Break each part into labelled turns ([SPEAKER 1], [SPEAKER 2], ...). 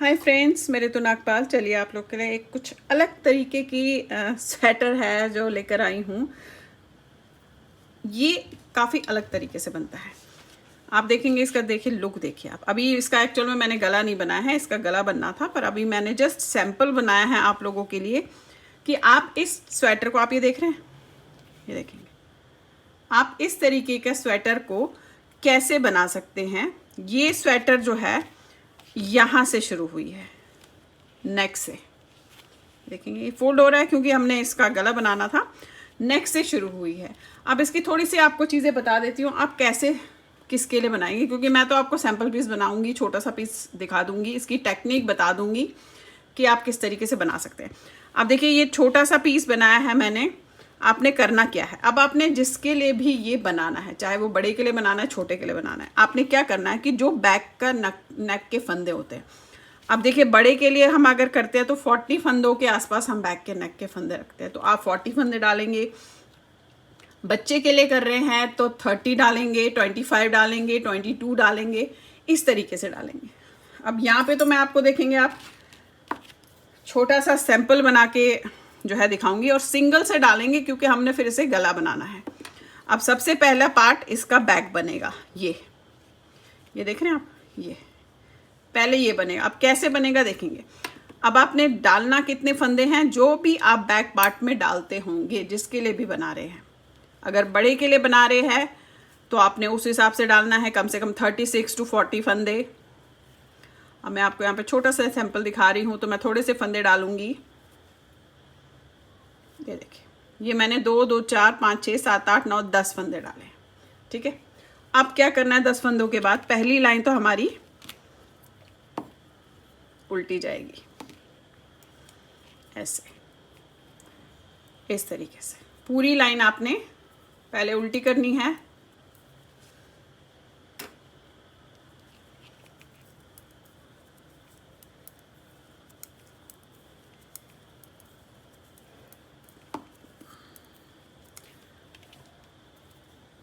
[SPEAKER 1] Hi friends, मेरे तो नागपाल। चलिए आप लोग के लिए एक कुछ अलग तरीके की स्वेटर है जो लेकर आई हूँ। ये काफ़ी अलग तरीके से बनता है। आप देखेंगे इसका, देखिए लुक देखिए आप। अभी इसका एक्चुअल में मैंने गला नहीं बनाया है, इसका गला बनना था, पर अभी मैंने जस्ट सैंपल बनाया है आप लोगों के लिए कि आप इस स्वेटर को, आप ये देख रहे हैं, ये देखेंगे आप इस तरीके का स्वेटर को कैसे बना सकते हैं। ये स्वेटर जो है यहाँ से शुरू हुई है, नेक से। देखेंगे ये फोल्ड हो रहा है क्योंकि हमने इसका गला बनाना था। नेक से शुरू हुई है। अब इसकी थोड़ी सी आपको चीज़ें बता देती हूँ, आप कैसे किसके लिए बनाएंगे, क्योंकि मैं तो आपको सैम्पल पीस बनाऊंगी, छोटा सा पीस दिखा दूंगी, इसकी टेक्निक बता दूंगी कि आप किस तरीके से बना सकते हैं। अब देखिए ये छोटा सा पीस बनाया है मैंने। आपने करना क्या है, अब आपने जिसके लिए भी ये बनाना है, चाहे वो बड़े के लिए बनाना है, छोटे के लिए बनाना है, आपने क्या करना है कि जो बैक का नेक के फंदे होते हैं, अब देखिए बड़े के लिए हम अगर करते हैं तो 40 फंदों के आसपास हम बैक के नेक के फंदे रखते हैं, तो आप 40 फंदे डालेंगे। बच्चे के लिए कर रहे हैं तो 30 डालेंगे, 25 डालेंगे, 22 डालेंगे, इस तरीके से डालेंगे। अब यहाँ पे तो मैं आपको देखेंगे, आप छोटा सा सैंपल बना के जो है दिखाऊंगी, और सिंगल से डालेंगे क्योंकि हमने फिर इसे गला बनाना है। अब सबसे पहला पार्ट इसका बैक बनेगा, ये देख रहे हैं आप, ये पहले ये बनेगा। अब कैसे बनेगा देखेंगे। अब आपने डालना कितने फंदे हैं, जो भी आप बैक पार्ट में डालते होंगे, जिसके लिए भी बना रहे हैं। अगर बड़े के लिए बना रहे हैं तो आपने उस हिसाब से डालना है, कम से कम 36 to 40 फंदे। अब मैं आपको यहाँ पे छोटा सा सैंपल दिखा रही हूँ, तो मैं थोड़े से फंदे डालूंगी। ये देखिए, ये मैंने 2 2 4 5 6 7 8 9 10 फंदे डाले, ठीक है। अब क्या करना है, 10 फंदों के बाद पहली लाइन तो हमारी उल्टी जाएगी, ऐसे, इस तरीके से पूरी लाइन आपने पहले उल्टी करनी है।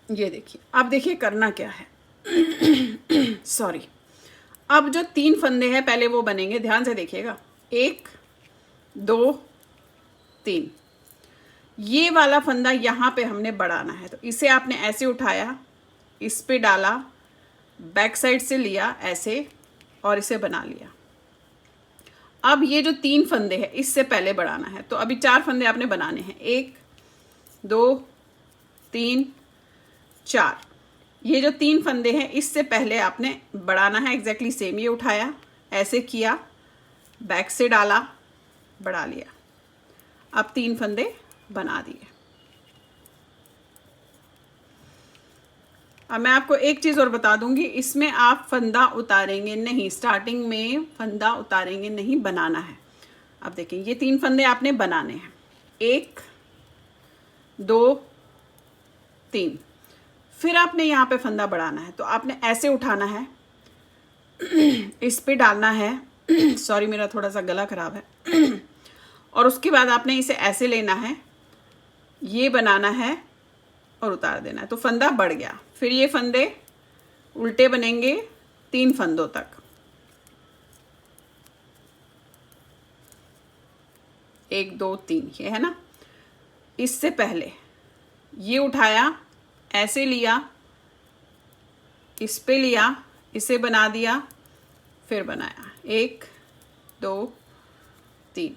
[SPEAKER 1] ये देखिए, अब देखिए करना क्या है। सॉरी। अब जो 3 फंदे हैं पहले वो बनेंगे, ध्यान से देखिएगा। 1 2 3, ये वाला फंदा यहाँ पे हमने बढ़ाना है, तो इसे आपने ऐसे उठाया, इस पे डाला, बैक साइड से लिया ऐसे, और इसे बना लिया। अब ये जो 3 फंदे हैं इससे पहले बढ़ाना है, तो अभी 4 फंदे आपने बनाने हैं। 1 2 3 4, ये जो 3 फंदे हैं इससे पहले आपने बढ़ाना है। एग्जैक्टली सेम, ये उठाया, ऐसे किया, बैक से डाला, बढ़ा लिया। अब 3 फंदे बना दिए। अब मैं आपको एक चीज़ और बता दूंगी, इसमें आप फंदा उतारेंगे नहीं, स्टार्टिंग में फंदा उतारेंगे नहीं, बनाना है। अब देखें, ये 3 फंदे आपने बनाने हैं, 1 2 3, फिर आपने यहाँ पे फंदा बढ़ाना है, तो आपने ऐसे उठाना है, इस पे डालना है। सॉरी, मेरा थोड़ा सा गला खराब है। और उसके बाद आपने इसे ऐसे लेना है, ये बनाना है और उतार देना है, तो फंदा बढ़ गया। फिर ये फंदे उल्टे बनेंगे 3 फंदों तक, 1 2 3, ये है ना। इससे पहले ये उठाया, ऐसे लिया, इस पे लिया, इसे बना दिया, फिर बनाया 1 2 3।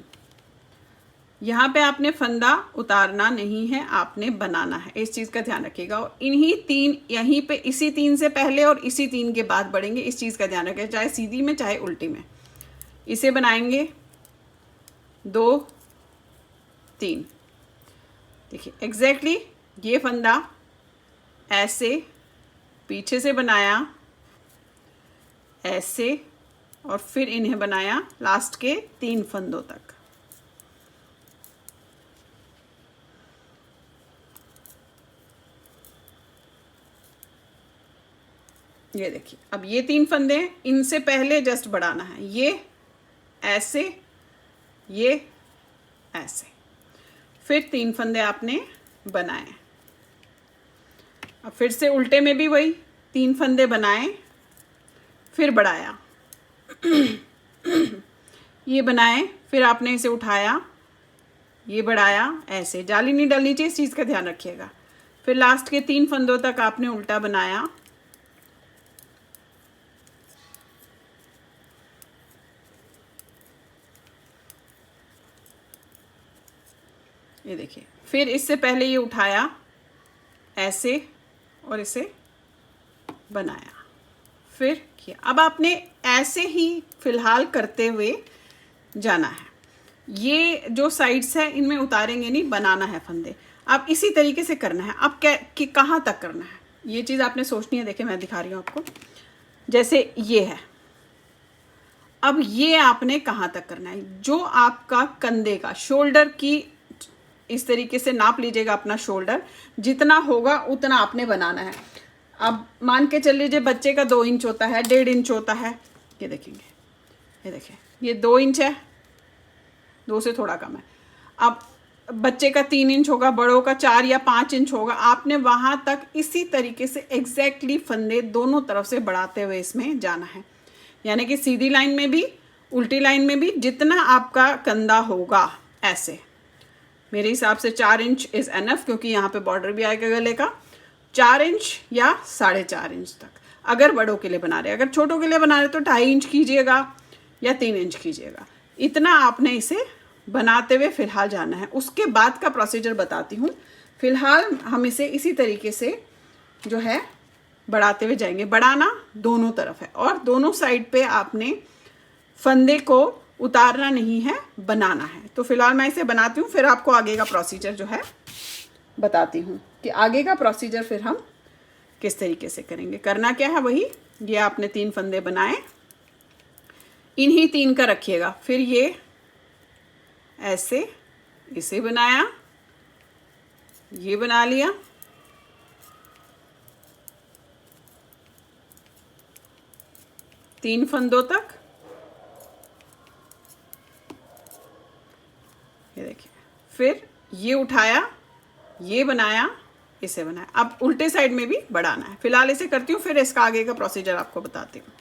[SPEAKER 1] यहाँ पे आपने फंदा उतारना नहीं है, आपने बनाना है, इस चीज़ का ध्यान रखिएगा। और इन्हीं 3 यहीं पे, इसी 3 से पहले और इसी 3 के बाद बढ़ेंगे, इस चीज़ का ध्यान रखिएगा, चाहे सीधी में चाहे उल्टी में। इसे बनाएंगे 2 3। देखिए एग्जैक्टली ये फंदा ऐसे पीछे से बनाया, ऐसे, और फिर इन्हें बनाया लास्ट के 3 फंदों तक। ये देखिए, अब ये 3 फंदे, इनसे पहले जस्ट बढ़ाना है, ये ऐसे, ये ऐसे, फिर 3 फंदे आपने बनाए। अब फिर से उल्टे में भी वही 3 फंदे बनाए, फिर बढ़ाया। ये बनाए, फिर आपने इसे उठाया, ये बढ़ाया, ऐसे जाली नहीं डलनी चाहिए, इस चीज़ का ध्यान रखिएगा। फिर लास्ट के 3 फंदों तक आपने उल्टा बनाया, ये देखिए। फिर इससे पहले ये उठाया ऐसे और इसे बनाया, फिर किया। अब आपने ऐसे ही फिलहाल करते हुए जाना है। ये जो साइड्स है इनमें उतारेंगे नहीं, बनाना है फंदे। अब इसी तरीके से करना है। अब क्या कि कहाँ तक करना है ये चीज़ आपने सोचनी है। देखिए मैं दिखा रही हूँ आपको, जैसे ये है। अब ये आपने कहाँ तक करना है, जो आपका कंधे का शोल्डर की, इस तरीके से नाप लीजिएगा अपना शोल्डर, जितना होगा उतना आपने बनाना है। अब मान के चल लीजिए बच्चे का 2 इंच होता है, 1.5 इंच होता है, ये देखेंगे, ये देखिए ये 2 इंच है, 2 से थोड़ा कम है। अब बच्चे का 3 इंच होगा, बड़ों का 4 या 5 इंच होगा। आपने वहाँ तक इसी तरीके से एग्जैक्टली फंदे दोनों तरफ से बढ़ाते हुए इसमें जाना है। यानी कि सीधी लाइन में भी, उल्टी लाइन में भी, जितना आपका कंधा होगा ऐसे। मेरे हिसाब से 4 इंच इज़ एनफ, क्योंकि यहाँ पे बॉर्डर भी आएगा गले का। 4 इंच या 4.5 इंच तक अगर बड़ों के लिए बना रहे। अगर छोटों के लिए बना रहे तो 2.5 इंच कीजिएगा या 3 इंच कीजिएगा। इतना आपने इसे बनाते हुए फिलहाल जाना है। उसके बाद का प्रोसीजर बताती हूँ। फिलहाल हम इसे इसी तरीके से जो है बढ़ाते हुए जाएंगे। बढ़ाना दोनों तरफ है और दोनों साइड पे आपने फंदे को उतारना नहीं है, बनाना है। तो फिलहाल मैं इसे बनाती हूँ, फिर आपको आगे का प्रोसीजर जो है बताती हूँ कि आगे का प्रोसीजर फिर हम किस तरीके से करेंगे। करना क्या है वही, ये आपने 3 फंदे बनाए, इन्हीं 3 का रखिएगा। फिर ये ऐसे इसे बनाया, ये बना लिया, तीन फंदों तक, ये देखिए। फिर ये उठाया, ये बनाया, इसे बनाया। अब उल्टे साइड में भी बढ़ाना है। फिलहाल इसे करती हूँ, फिर इसका आगे का प्रोसीजर आपको बताती हूँ।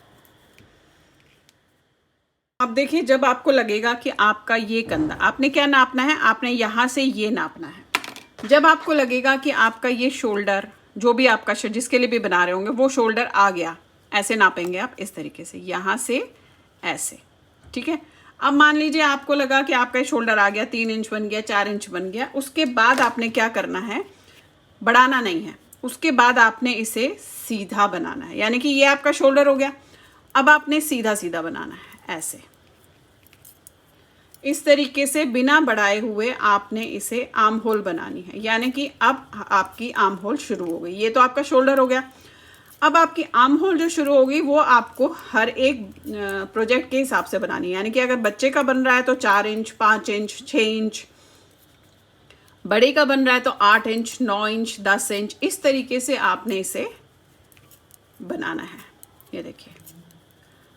[SPEAKER 1] अब देखिए, जब आपको लगेगा कि आपका ये कंधा, आपने क्या नापना है, आपने यहाँ से ये नापना है। जब आपको लगेगा कि आपका ये शोल्डर, जो भी आपका जिसके लिए भी बना रहे होंगे, वो शोल्डर आ गया, ऐसे नापेंगे आप इस तरीके से, यहाँ से ऐसे, ठीक है। अब मान लीजिए आपको लगा कि आपका शोल्डर आ गया, 3 इंच बन गया, 4 इंच बन गया। उसके बाद आपने क्या करना है, बढ़ाना नहीं है। उसके बाद आपने इसे सीधा बनाना है। यानी कि ये आपका शोल्डर हो गया, अब आपने सीधा सीधा बनाना है ऐसे, इस तरीके से बिना बढ़ाए हुए आपने इसे आर्म होल बनानी है। यानी कि अब आपकी आर्म होल शुरू हो गई। ये तो आपका शोल्डर हो गया। अब आपकी आर्म होल जो शुरू होगी वो आपको हर एक प्रोजेक्ट के हिसाब से बनानी है। यानी कि अगर बच्चे का बन रहा है तो 4 इंच, 5 इंच, 6 इंच, बड़े का बन रहा है तो 8 इंच, 9 इंच, 10 इंच, इस तरीके से आपने इसे बनाना है। ये देखिए,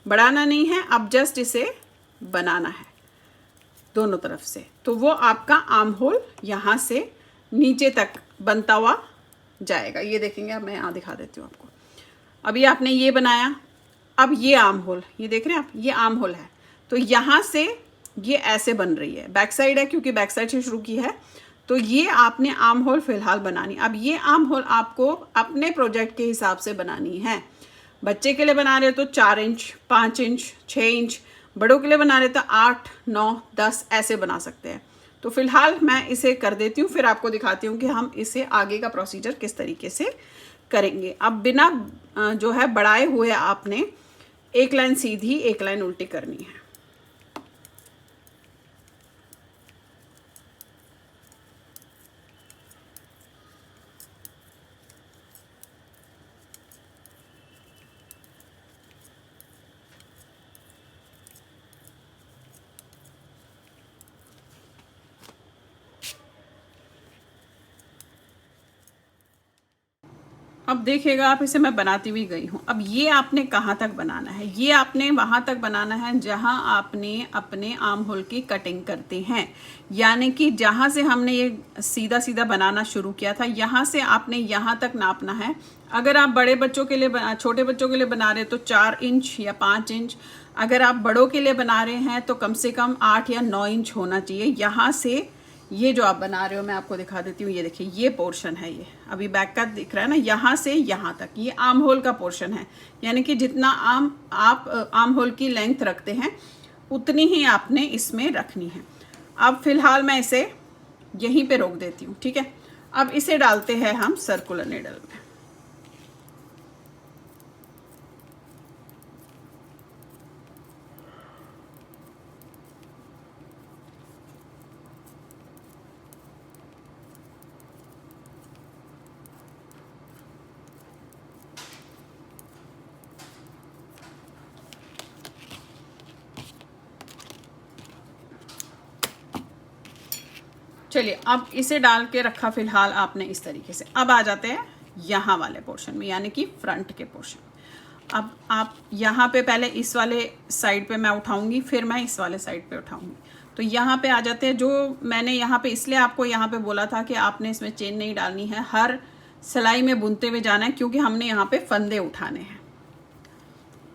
[SPEAKER 1] बढ़ाना नहीं है, अब जस्ट इसे बनाना है दोनों तरफ से। तो वो आपका आर्म होल यहाँ से नीचे तक बनता हुआ जाएगा। ये देखेंगे, अब मैं यहाँ दिखा देती हूँ आपको। अभी आपने ये बनाया, अब ये आर्म होल, ये देख रहे हैं आप, ये आर्म होल है। तो यहाँ से ये ऐसे बन रही है, बैक साइड है क्योंकि बैक साइड से शुरू की है। तो ये आपने आर्म होल फिलहाल बनानी। अब ये आर्म होल आपको अपने प्रोजेक्ट के हिसाब से बनानी है। बच्चे के लिए बना रहे हो तो 4 इंच, 5 इंच, 6 इंच, बड़ों के लिए बना रहे तो 8, 9, 10 ऐसे बना सकते हैं। तो फिलहाल मैं इसे कर देती हूँ, फिर आपको दिखाती हूँ कि हम इसे आगे का प्रोसीजर किस तरीके से करेंगे। अब बिना जो है बढ़ाए हुए आपने एक लाइन सीधी, एक लाइन उल्टी करनी है। अब देखिएगा आप, इसे मैं बनाती हुई गई हूँ। अब ये आपने कहाँ तक बनाना है, ये आपने वहाँ तक बनाना है जहाँ आपने अपने आर्म होल की कटिंग करते हैं। यानी कि जहाँ से हमने ये सीधा सीधा बनाना शुरू किया था, यहाँ से आपने यहाँ तक नापना है। अगर आप बड़े बच्चों के लिए छोटे बच्चों के लिए बना रहे तो 4 इंच या 5 इंच, अगर आप बड़ों के लिए बना रहे हैं तो कम से कम 8 या 9 इंच होना चाहिए। यहाँ से ये जो आप बना रहे हो, मैं आपको दिखा देती हूँ। ये देखिए, ये पोर्शन है, ये अभी बैक का दिख रहा है ना, यहाँ से यहाँ तक ये आर्म होल का पोर्शन है। यानी कि जितना आप आर्म होल की लेंथ रखते हैं उतनी ही आपने इसमें रखनी है। अब फिलहाल मैं इसे यहीं पे रोक देती हूँ, ठीक है। अब इसे डालते हैं हम सर्कुलर नीडल में। चलिए, अब इसे डाल के रखा फिलहाल आपने इस तरीके से। अब आ जाते हैं यहाँ वाले पोर्शन में, यानी कि फ्रंट के पोर्शन में। अब आप यहाँ पे पहले इस वाले साइड पे मैं उठाऊंगी, फिर मैं इस वाले साइड पे उठाऊंगी। तो यहाँ पे आ जाते हैं। जो मैंने यहाँ पे इसलिए आपको यहाँ पे बोला था कि आपने इसमें चेन नहीं डालनी है, हर सिलाई में बुनते हुए जाना है, क्योंकि हमने यहाँ पे फंदे उठाने हैं।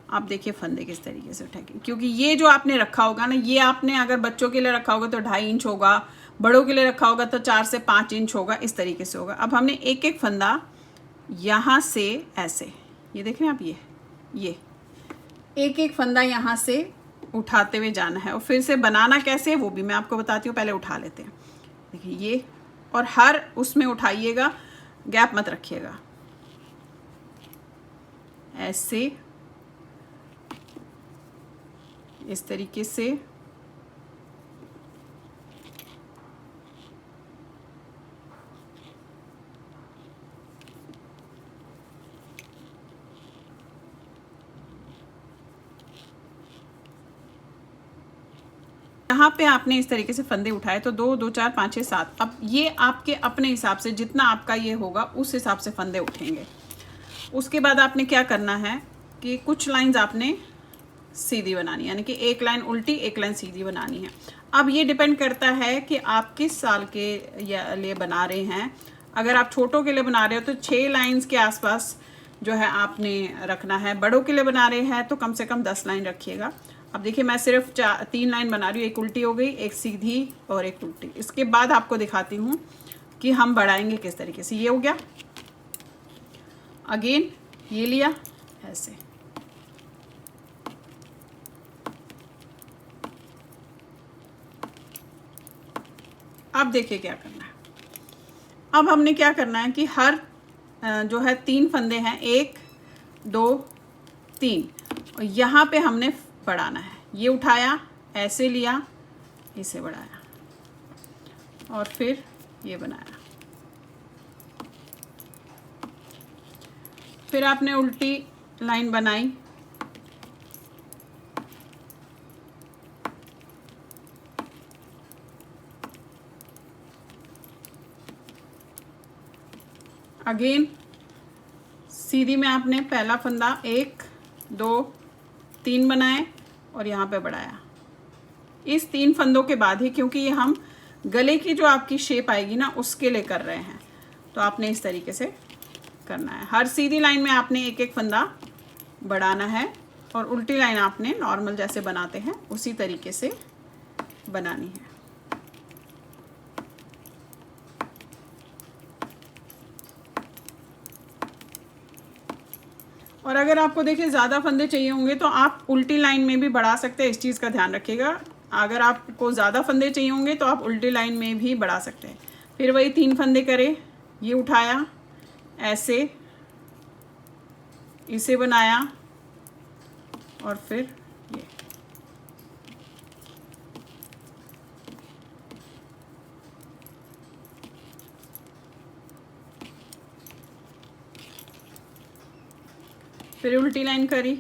[SPEAKER 1] आप देखिए फंदे किस तरीके से उठाएंगे, क्योंकि ये जो आपने रखा होगा ना, ये आपने अगर बच्चों के लिए रखा होगा तो 2.5 इंच होगा, बड़ों के लिए रखा होगा तो 4 से 5 इंच होगा, इस तरीके से होगा। अब हमने एक एक फंदा यहाँ से ऐसे, ये देख रहे हैं आप, ये एक एक फंदा यहाँ से उठाते हुए जाना है। और फिर से बनाना कैसे वो भी मैं आपको बताती हूँ। पहले उठा लेते हैं, देखिए ये, और हर उसमें उठाइएगा, गैप मत रखिएगा, ऐसे इस तरीके से। यहाँ पे आपने इस तरीके से फंदे उठाए तो 2 2 4 5 6 7। अब ये आपके अपने हिसाब से, जितना आपका ये होगा उस हिसाब से फंदे उठेंगे। उसके बाद आपने क्या करना है कि कुछ लाइंस आपने सीधी बनानी, यानी कि एक लाइन उल्टी एक लाइन सीधी बनानी है। अब ये डिपेंड करता है कि आप किस साल के लिए बना रहे हैं। अगर आप छोटों के लिए बना रहे हो तो 6 लाइंस के आसपास जो है आपने रखना है। बड़ों के लिए बना रहे हैं तो कम से कम 10 लाइन रखिएगा। अब देखिए, मैं सिर्फ 3 लाइन बना रही हूँ, एक उल्टी हो गई, एक सीधी और एक उल्टी। इसके बाद आपको दिखाती हूँ कि हम बढ़ाएंगे किस तरीके से। ये हो गया, अगेन ये लिया ऐसे, अब देखिए क्या करना है। अब हमने क्या करना है कि हर जो है 3 फंदे हैं, 1 2 3, और यहाँ पे हमने बढ़ाना है। ये उठाया, ऐसे लिया, इसे बढ़ाया और फिर ये बनाया। फिर आपने उल्टी लाइन बनाई, अगेन सीधी में आपने पहला फंदा 1 2 3 बनाए और यहाँ पे बढ़ाया। इस 3 फंदों के बाद ही, क्योंकि ये हम गले की जो आपकी शेप आएगी ना उसके लिए कर रहे हैं, तो आपने इस तरीके से करना है। हर सीधी लाइन में आपने एक एक फंदा बढ़ाना है और उल्टी लाइन आपने नॉर्मल जैसे बनाते हैं उसी तरीके से बनानी है। और अगर आपको देखिए ज़्यादा फंदे चाहिए होंगे तो आप उल्टी लाइन में भी बढ़ा सकते हैं, इस चीज़ का ध्यान रखिएगा। अगर आपको ज़्यादा फंदे चाहिए होंगे तो आप उल्टी लाइन में भी बढ़ा सकते हैं। फिर वही 3 फंदे करें, ये उठाया, ऐसे इसे बनाया और फिर ये। फिर उल्टी लाइन करी,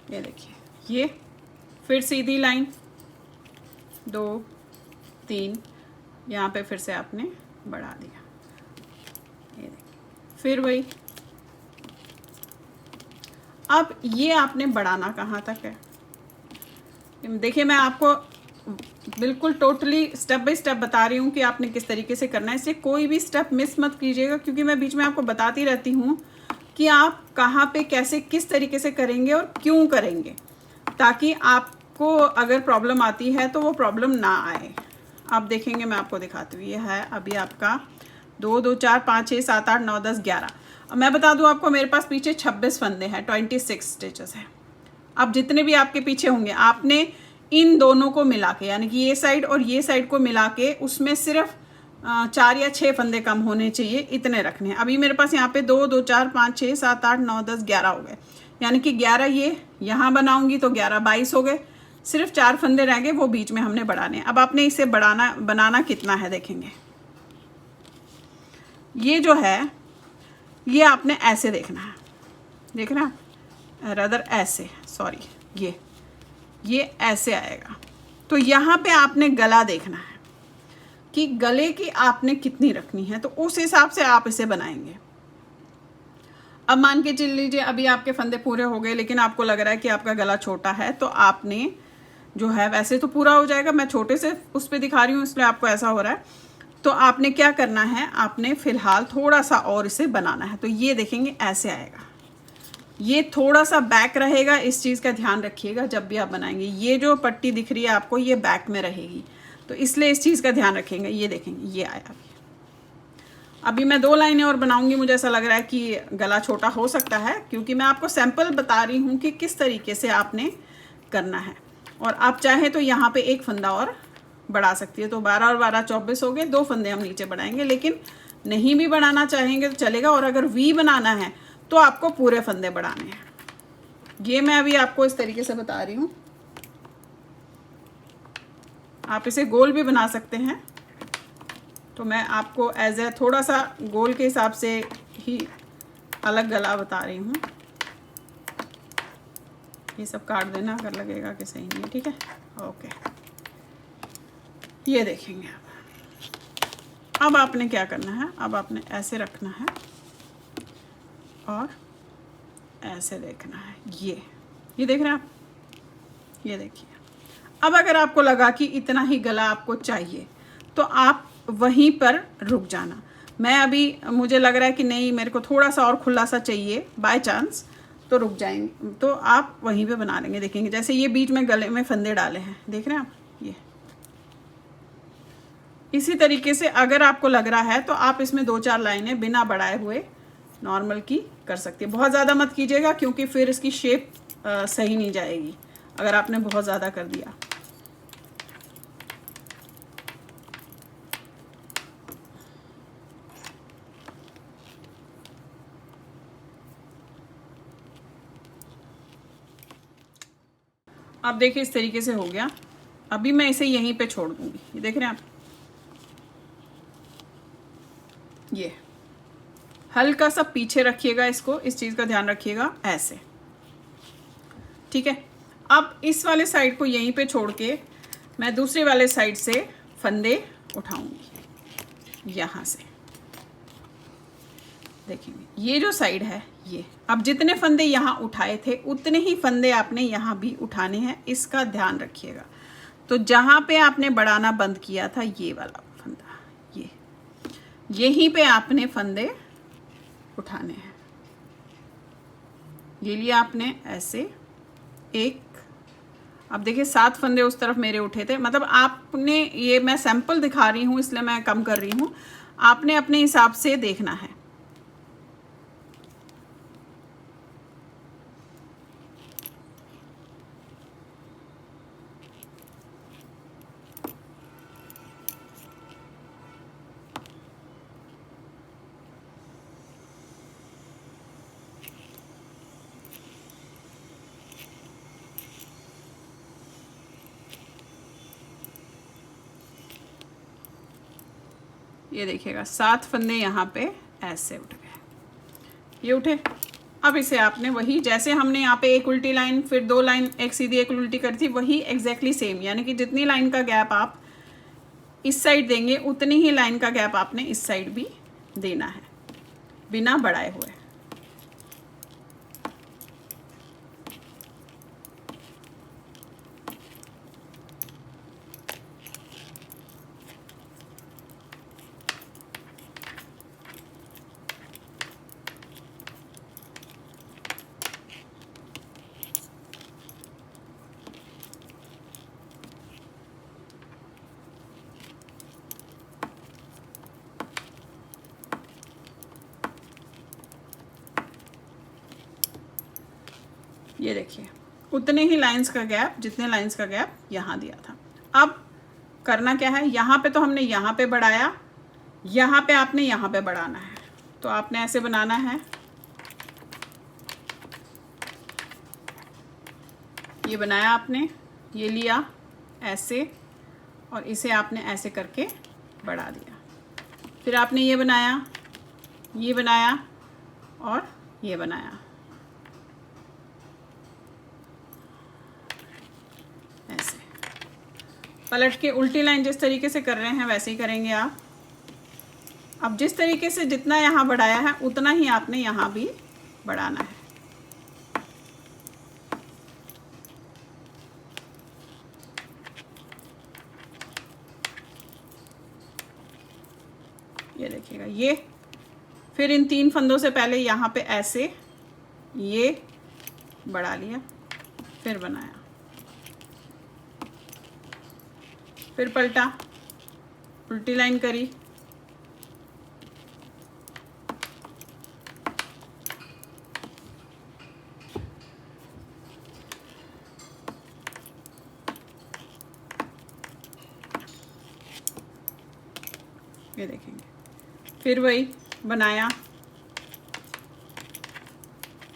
[SPEAKER 1] ये देखिए, ये फिर सीधी लाइन 2 3, यहाँ पे फिर से आपने बढ़ा दिया, ये देखिए, फिर वही। अब ये आपने बढ़ाना कहाँ तक है, देखिए मैं आपको बिल्कुल टोटली स्टेप बाय स्टेप बता रही हूँ कि आपने किस तरीके से करना है, इसलिए कोई भी स्टेप मिस मत कीजिएगा, क्योंकि मैं बीच में आपको बताती रहती हूँ कि आप कहाँ पे कैसे किस तरीके से करेंगे और क्यों करेंगे, ताकि आपको अगर प्रॉब्लम आती है तो वो प्रॉब्लम ना आए। आप देखेंगे, मैं आपको दिखाती हूँ। ये है अभी आपका 2 2 4 5 6 7 8 9 10 11। अब मैं बता दूँ आपको, मेरे पास पीछे 26 फंदे हैं, 26 स्टिचेस हैं। अब जितने भी आपके पीछे होंगे, आपने इन दोनों को मिला के, यानी कि ये साइड और ये साइड को मिला के, उसमें सिर्फ 4 या 6 फंदे कम होने चाहिए, इतने रखने हैं। अभी मेरे पास यहाँ पे 2 2 4 5 6 7 8 9 10 11 हो गए, यानी कि 11 ये यहाँ बनाऊंगी तो 11 22 हो गए। सिर्फ 4 फंदे रह गए, वो बीच में हमने बढ़ाने। अब आपने इसे बनाना कितना है देखेंगे। ये जो है ये आपने ऐसे देखना है, देख रहे हैं, रदर ऐसे, सॉरी, ये ऐसे आएगा। तो यहाँ पे आपने गला देखना है कि गले की आपने कितनी रखनी है, तो उस हिसाब से आप इसे बनाएंगे। अब मान के चल लीजिए अभी आपके फंदे पूरे हो गए, लेकिन आपको लग रहा है कि आपका गला छोटा है, तो आपने जो है, वैसे तो पूरा हो जाएगा, मैं छोटे से उस पर दिखा रही हूँ इसलिए आपको ऐसा हो रहा है। तो आपने क्या करना है, आपने फिलहाल थोड़ा सा और इसे बनाना है। तो ये देखेंगे ऐसे आएगा, ये थोड़ा सा बैक रहेगा, इस चीज़ का ध्यान रखिएगा जब भी आप बनाएंगे। ये जो पट्टी दिख रही है आपको, ये बैक में रहेगी, तो इसलिए इस चीज़ का ध्यान रखेंगे। ये देखेंगे ये आया। अभी मैं 2 लाइनें और बनाऊंगी, मुझे ऐसा लग रहा है कि गला छोटा हो सकता है, क्योंकि मैं आपको सैंपल बता रही हूँ कि किस तरीके से आपने करना है। और आप चाहें तो यहाँ पे एक फंदा और बढ़ा सकती है, तो 12 और 12 24 हो गए। 2 फंदे हम नीचे बढ़ाएंगे, लेकिन नहीं भी बनाना चाहेंगे तो चलेगा। और अगर वी बनाना है तो आपको पूरे फंदे बढ़ाने हैं। ये मैं अभी आपको इस तरीके से बता रही हूँ। आप इसे गोल भी बना सकते हैं, तो मैं आपको एज ए थोड़ा सा गोल के हिसाब से ही अलग गला बता रही हूँ। ये सब काट देना अगर लगेगा कि सही नहीं है, ठीक है, ओके। ये देखेंगे आप। अब आपने क्या करना है, अब आपने ऐसे रखना है और ऐसे देखना है। ये देख रहे हैं आप, ये देखिए। अब अगर आपको लगा कि इतना ही गला आपको चाहिए, तो आप वहीं पर रुक जाना। मैं अभी, मुझे लग रहा है कि नहीं, मेरे को थोड़ा सा और खुला सा चाहिए बाय चांस, तो रुक जाएंगे, तो आप वहीं पे बना लेंगे। देखेंगे जैसे ये बीच में गले में फंदे डाले हैं, देख रहे हैं आप, ये इसी तरीके से अगर आपको लग रहा है तो आप इसमें 2-4 लाइनें बिना बढ़ाए हुए नॉर्मल की कर सकते हैं। बहुत ज़्यादा मत कीजिएगा, क्योंकि फिर इसकी शेप सही नहीं जाएगी अगर आपने बहुत ज़्यादा कर दिया। अब देखिए इस तरीके से हो गया। अभी मैं इसे यहीं पे छोड़ दूंगी। ये देख रहे हैं आप, ये हल्का सा पीछे रखिएगा इसको, इस चीज़ का ध्यान रखिएगा, ऐसे, ठीक है। अब इस वाले साइड को यहीं पे छोड़ के मैं दूसरे वाले साइड से फंदे उठाऊंगी यहाँ से। देखेंगे ये जो साइड है, ये अब जितने फंदे यहाँ उठाए थे उतने ही फंदे आपने यहाँ भी उठाने हैं, इसका ध्यान रखिएगा। तो जहाँ पे आपने बढ़ाना बंद किया था, ये वाला फंदा, यहीं पे आपने फंदे उठाने हैं। ये लिए आपने ऐसे एक, अब देखिए 7 फंदे उस तरफ मेरे उठे थे, मतलब आपने, ये मैं सैंपल दिखा रही हूँ इसलिए मैं कम कर रही हूँ, आपने अपने हिसाब से देखना है। ये देखिएगा 7 फंदे यहाँ पे ऐसे उठ गए, ये उठे। अब इसे आपने वही, जैसे हमने यहाँ पे एक उल्टी लाइन, फिर 2 लाइन, एक सीधी एक उल्टी करी थी, वही एग्जैक्टली सेम, यानी कि जितनी लाइन का गैप आप इस साइड देंगे उतनी ही लाइन का गैप आपने इस साइड भी देना है, बिना बढ़ाए हुए। ये देखिए उतने ही लाइंस का गैप, जितने लाइंस का गैप यहाँ दिया था। अब करना क्या है, यहाँ पे तो हमने यहाँ पे बढ़ाया, यहाँ पे आपने यहाँ पे बढ़ाना है। तो आपने ऐसे बनाना है, ये बनाया आपने, ये लिया ऐसे, और इसे आपने ऐसे करके बढ़ा दिया। फिर आपने ये बनाया, ये बनाया और ये बनाया, ऐसे पलट के उल्टी लाइन जिस तरीके से कर रहे हैं वैसे ही करेंगे आप। अब जिस तरीके से जितना यहाँ बढ़ाया है उतना ही आपने यहाँ भी बढ़ाना है। ये देखिएगा, ये फिर इन 3 फंदों से पहले यहाँ पे ऐसे ये बढ़ा लिया, फिर बनाया, फिर पलटा, उल्टी लाइन करी, ये देखेंगे, फिर वही बनाया।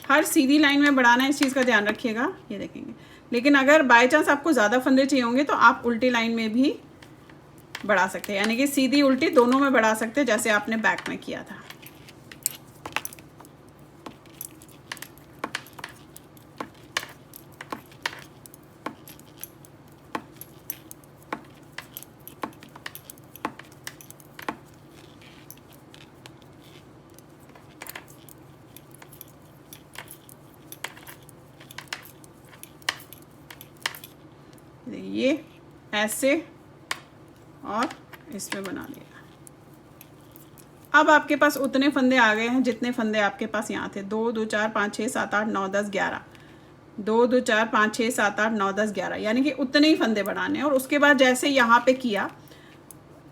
[SPEAKER 1] हर सीधी लाइन में बढ़ाना है, इस चीज़ का ध्यान रखिएगा। ये देखेंगे, लेकिन अगर बाय चांस आपको ज़्यादा फंदे चाहिए होंगे तो आप उल्टी लाइन में भी बढ़ा सकते हैं, यानी कि सीधी उल्टी दोनों में बढ़ा सकते हैं, जैसे आपने बैक में किया था। ये ऐसे और इसमें बना लिया। अब आपके पास उतने फंदे आ गए हैं जितने फंदे आपके पास यहाँ थे। 2 2 4 5 6 7 8 9 10 11, 2 2 4 5 6 7 8 9 10 11, यानी कि उतने ही फंदे बढ़ाने हैं। और उसके बाद जैसे यहाँ पे किया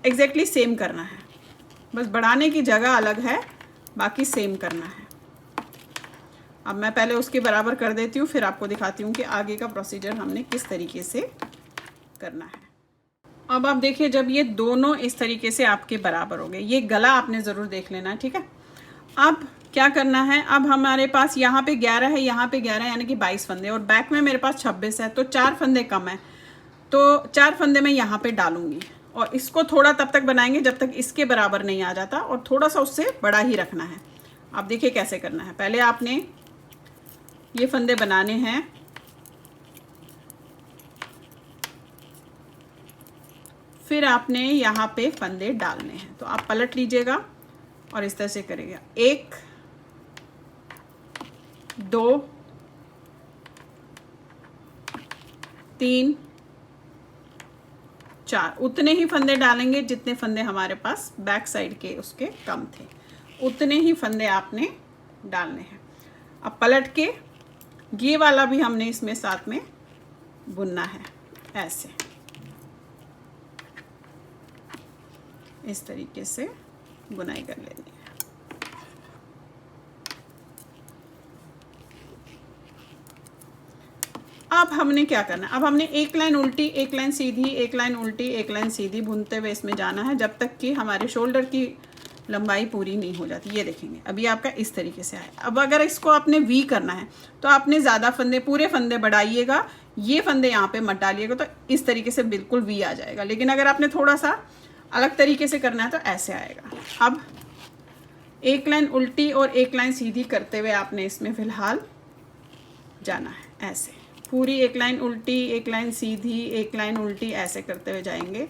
[SPEAKER 1] एग्जैक्टली सेम करना है, बस बढ़ाने की जगह अलग है, बाकी सेम करना है। अब मैं पहले उसके बराबर कर देती हूँ, फिर आपको दिखाती हूँ कि आगे का प्रोसीजर हमने किस तरीके से करना है। अब आप देखिए, जब ये दोनों इस तरीके से आपके बराबर हो गए, ये गला आपने ज़रूर देख लेना है, ठीक है। अब क्या करना है, अब हमारे पास यहाँ पे 11 है, यहाँ पे 11 यानी कि 22 फंदे, और बैक में मेरे पास 26 है, तो 4 फंदे कम है, तो 4 फंदे मैं यहाँ पे डालूंगी। और इसको थोड़ा तब तक बनाएंगे जब तक इसके बराबर नहीं आ जाता, और थोड़ा सा उससे बड़ा ही रखना है। आप देखिए कैसे करना है। पहले आपने ये फंदे बनाने हैं, फिर आपने यहाँ पे फंदे डालने हैं। तो आप पलट लीजिएगा और इस तरह से करेगा, 1 2 3 4, उतने ही फंदे डालेंगे जितने फंदे हमारे पास बैक साइड के उसके कम थे, उतने ही फंदे आपने डालने हैं। अब पलट के ये वाला भी हमने इसमें साथ में बुनना है, ऐसे इस तरीके से बुनाई कर लेनी है। अब हमने क्या करना है, अब हमने एक लाइन उल्टी, एक लाइन सीधी, एक लाइन उल्टी, एक लाइन सीधी बुनते हुए इसमें जाना है, जब तक कि हमारे शोल्डर की लंबाई पूरी नहीं हो जाती। ये देखेंगे, अभी आपका इस तरीके से आया। अब अगर इसको आपने वी करना है तो आपने ज़्यादा फंदे, पूरे फंदे बढ़ाइएगा, ये फंदे यहाँ पे मत डालिएगा, तो इस तरीके से बिल्कुल वी आ जाएगा। लेकिन अगर आपने थोड़ा सा अलग तरीके से करना है तो ऐसे आएगा। अब एक लाइन उल्टी और एक लाइन सीधी करते हुए आपने इसमें फ़िलहाल जाना है, ऐसे पूरी एक लाइन उल्टी, एक लाइन सीधी, एक लाइन उल्टी, ऐसे करते हुए जाएंगे।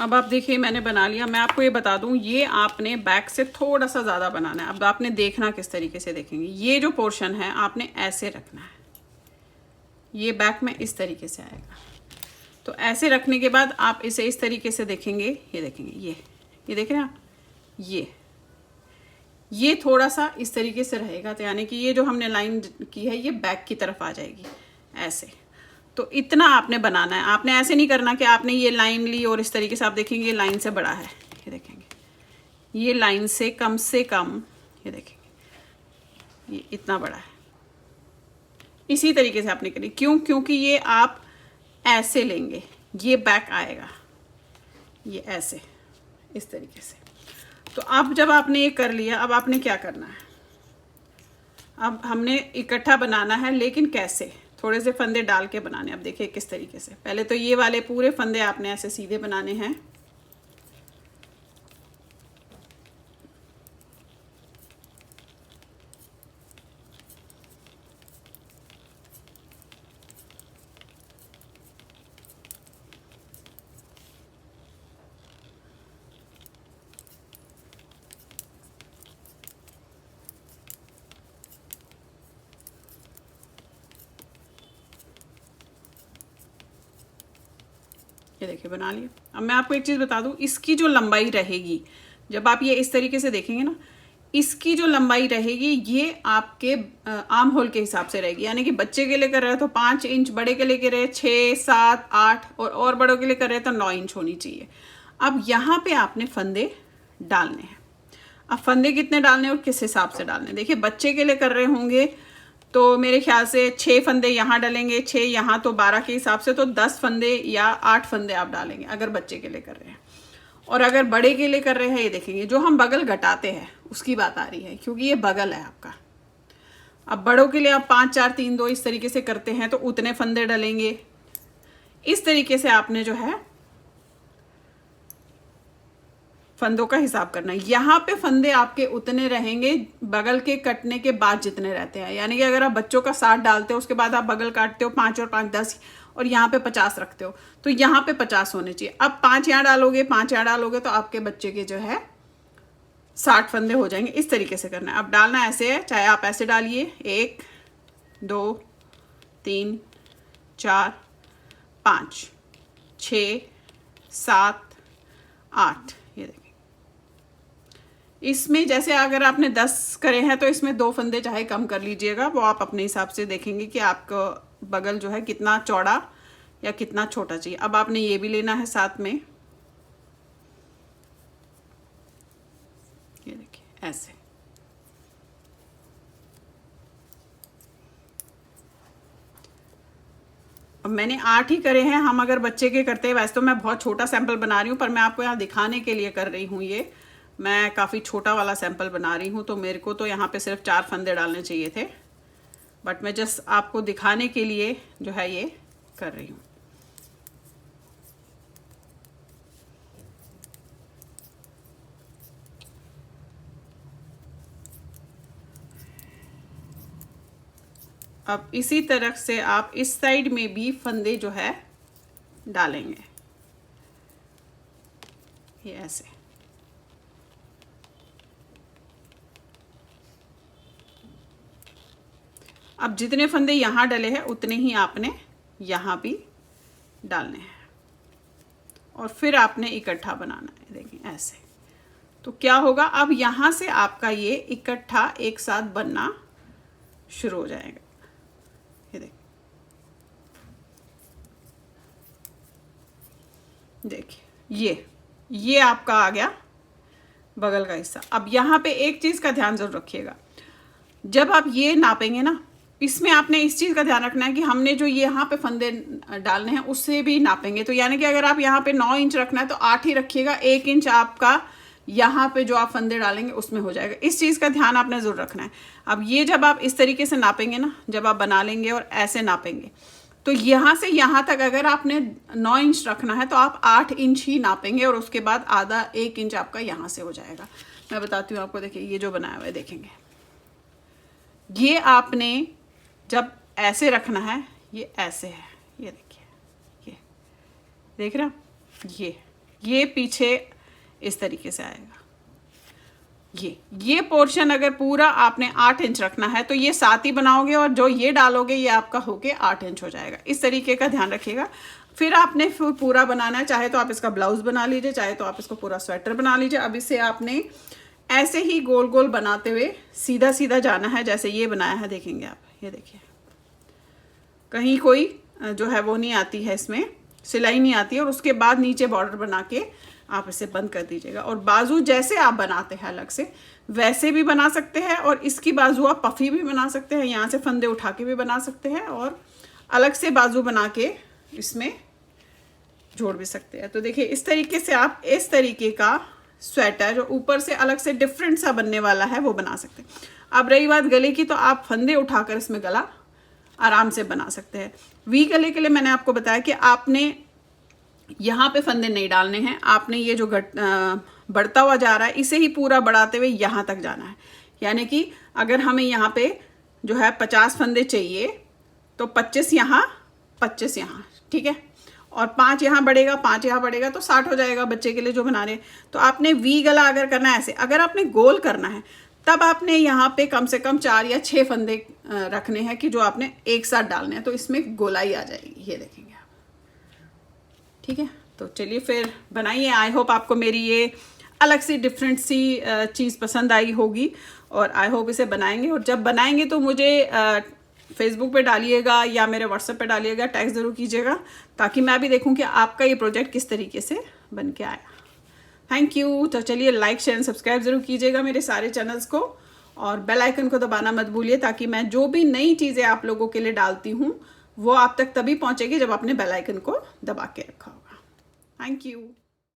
[SPEAKER 1] अब आप देखिए मैंने बना लिया। मैं आपको ये बता दूं, ये आपने बैक से थोड़ा सा ज़्यादा बनाना है। अब आपने देखना किस तरीके से देखेंगे, ये जो पोर्शन है आपने ऐसे रखना है, ये बैक में इस तरीके से आएगा। तो ऐसे रखने के बाद आप इसे इस तरीके से देखेंगे, ये देखेंगे, ये देख रहे हैं आप, ये थोड़ा सा इस तरीके से रहेगा। तो यानी कि ये जो हमने लाइन की है ये बैक की तरफ आ जाएगी ऐसे। तो इतना आपने बनाना है, आपने ऐसे नहीं करना कि आपने ये लाइन ली और इस तरीके से आप देखेंगे ये लाइन से बड़ा है, ये देखेंगे ये लाइन से कम, ये देखेंगे ये इतना बड़ा है। इसी तरीके से आपने करी, क्योंकि ये आप ऐसे लेंगे, ये बैक आएगा, ये ऐसे इस तरीके से। तो अब जब आपने ये कर लिया, अब आपने क्या करना है, अब हमने इकट्ठा बनाना है, लेकिन कैसे, थोड़े से फंदे डाल के बनाने। अब देखिए किस तरीके से, पहले तो ये वाले पूरे फंदे आपने ऐसे सीधे बनाने हैं, ये देखिए बना लिया। अब मैं आपको एक चीज़ बता दूं, इसकी जो लंबाई रहेगी, जब आप ये इस तरीके से देखेंगे ना, इसकी जो लंबाई रहेगी ये आपके आर्म होल के हिसाब से रहेगी। यानी कि बच्चे के लिए कर रहे हो तो 5 इंच, बड़े के लिए कर रहे 6, 7, 8 और बड़ों के लिए कर रहे तो 9 इंच होनी चाहिए। अब यहाँ पे आपने फंदे डालने हैं। अब फंदे कितने डालने और किस हिसाब से डालने, देखिए बच्चे के लिए कर रहे होंगे तो मेरे ख्याल से 6 फंदे यहाँ डालेंगे, 6 यहाँ, तो 12 के हिसाब से तो 10 फंदे या 8 फंदे आप डालेंगे अगर बच्चे के लिए कर रहे हैं। और अगर बड़े के लिए कर रहे हैं, ये देखेंगे जो हम बगल घटाते हैं उसकी बात आ रही है, क्योंकि ये बगल है आपका। अब बड़ों के लिए आप 5, 4, 3, 2 इस तरीके से करते हैं तो उतने फंदे डलेंगे। इस तरीके से आपने जो है फंदों का हिसाब करना है। यहाँ पे फंदे आपके उतने रहेंगे बगल के कटने के बाद जितने रहते हैं। यानी कि अगर आप बच्चों का 60 डालते हो, उसके बाद आप बगल काटते हो 5 और 5 10, और यहाँ पे 50 रखते हो, तो यहाँ पे 50 होने चाहिए। अब 5 यहाँ डालोगे, 5 यहाँ डालोगे तो आपके बच्चे के जो है 60 फंदे हो जाएंगे। इस तरीके से करना है। अब डालना ऐसे है, चाहे आप ऐसे डालिए, 1 2 3 4 5 6 7 8, ये देखिए। इसमें जैसे अगर आपने 10 करे हैं तो इसमें 2 फंदे चाहे कम कर लीजिएगा, वो आप अपने हिसाब से देखेंगे कि आपको बगल जो है कितना चौड़ा या कितना छोटा चाहिए। अब आपने ये भी लेना है साथ में, ये देखिए ऐसे। अब मैंने 8 ही करे हैं। हम अगर बच्चे के करते हैं, वैसे तो मैं बहुत छोटा सैंपल बना रही हूँ, पर मैं आपको यहाँ दिखाने के लिए कर रही हूँ। ये मैं काफ़ी छोटा वाला सैंपल बना रही हूँ, तो मेरे को तो यहाँ पे सिर्फ 4 फंदे डालने चाहिए थे, बट मैं जस्ट आपको दिखाने के लिए जो है ये कर रही हूँ। अब इसी तरह से आप इस साइड में भी फंदे जो है डालेंगे, ये ऐसे। अब जितने फंदे यहाँ डले हैं उतने ही आपने यहाँ भी डालने हैं, और फिर आपने इकट्ठा बनाना है। देखिए ऐसे। तो क्या होगा, अब यहाँ से आपका ये इकट्ठा एक साथ बनना शुरू हो जाएगा। ये देखिए, ये आपका आ गया बगल का हिस्सा। अब यहाँ पे एक चीज़ का ध्यान जरूर रखिएगा, जब आप ये नापेंगे ना, इसमें आपने इस चीज़ का ध्यान रखना है कि हमने जो ये यहाँ पे फंदे डालने हैं उससे भी नापेंगे। तो यानी कि अगर आप यहाँ पे 9 इंच रखना है तो 8 ही रखिएगा, 1 इंच आपका यहाँ पे जो आप फंदे डालेंगे उसमें हो जाएगा। इस चीज़ का ध्यान आपने ज़रूर रखना है। अब ये जब आप इस तरीके से नापेंगे ना, जब आप बना लेंगे और ऐसे नापेंगे, तो यहाँ से यहाँ तक अगर आपने 9 इंच रखना है तो आप 8 इंच ही नापेंगे, और उसके बाद आधा 1 इंच आपका यहाँ से हो जाएगा। मैं बताती हूँ आपको। देखिए ये जो बनाया हुआ है, देखेंगे ये आपने जब ऐसे रखना है, ये ऐसे है, ये देखिए, ये देख रहे हैं, ये पीछे इस तरीके से आएगा। ये पोर्शन अगर पूरा आपने 8 इंच रखना है तो ये 7 ही बनाओगे और जो ये डालोगे ये आपका होके 8 इंच हो जाएगा। इस तरीके का ध्यान रखिएगा। फिर आपने पूरा बनाना है, चाहे तो आप इसका ब्लाउज बना लीजिए, चाहे तो आप इसको पूरा स्वेटर बना लीजिए। अब इसे आपने ऐसे ही गोल गोल बनाते हुए सीधा सीधा जाना है, जैसे ये बनाया है, देखेंगे आप, ये देखिए कहीं कोई जो है वो नहीं आती है, इसमें सिलाई नहीं आती है। और उसके बाद नीचे बॉर्डर बना के आप इसे बंद कर दीजिएगा। और बाजू जैसे आप बनाते हैं अलग से वैसे भी बना सकते हैं, और इसकी बाजू आप पफी भी बना सकते हैं, यहाँ से फंदे उठा के भी बना सकते हैं, और अलग से बाजू बना के इसमें जोड़ भी सकते हैं। तो देखिए इस तरीके से आप इस तरीके का स्वेटर जो ऊपर से अलग से डिफरेंट सा बनने वाला है वो बना सकते हैं। अब रही बात गले की, तो आप फंदे उठाकर इसमें गला आराम से बना सकते हैं। वी गले के लिए मैंने आपको बताया कि आपने यहाँ पे फंदे नहीं डालने हैं, आपने ये जो बढ़ता हुआ जा रहा है इसे ही पूरा बढ़ाते हुए यहाँ तक जाना है। यानी कि अगर हमें यहाँ पे जो है 50 फंदे चाहिए तो 25 यहाँ 25 यहाँ, ठीक है, और 5 यहाँ बढ़ेगा 5 यहाँ बढ़ेगा तो 60 हो जाएगा बच्चे के लिए जो बना रहे। तो आपने वी गला अगर करना है ऐसे, अगर आपने गोल करना है तब आपने यहाँ पे कम से कम 4 या 6 फंदे रखने हैं कि जो आपने एक साथ डालने हैं, तो इसमें गोलाई आ जाएगी, ये देखेंगे आप, ठीक है। तो चलिए फिर बनाइए। आई होप आपको मेरी ये अलग सी डिफरेंट सी चीज़ पसंद आई होगी, और आई होप इसे बनाएंगे। और जब बनाएंगे तो मुझे फेसबुक पे डालिएगा या मेरे व्हाट्सएप पे डालिएगा, टैग ज़रूर कीजिएगा, ताकि मैं भी देखूं कि आपका ये प्रोजेक्ट किस तरीके से बन के आया। Thank you. तो चलिए लाइक शेयर एंड सब्सक्राइब ज़रूर कीजिएगा मेरे सारे चैनल्स को, और बेल आइकन को दबाना मत भूलिए, ताकि मैं जो भी नई चीज़ें आप लोगों के लिए डालती हूँ वो आप तक तभी पहुँचेगी जब आपने बेल आइकन को दबा के रखा होगा। Thank you.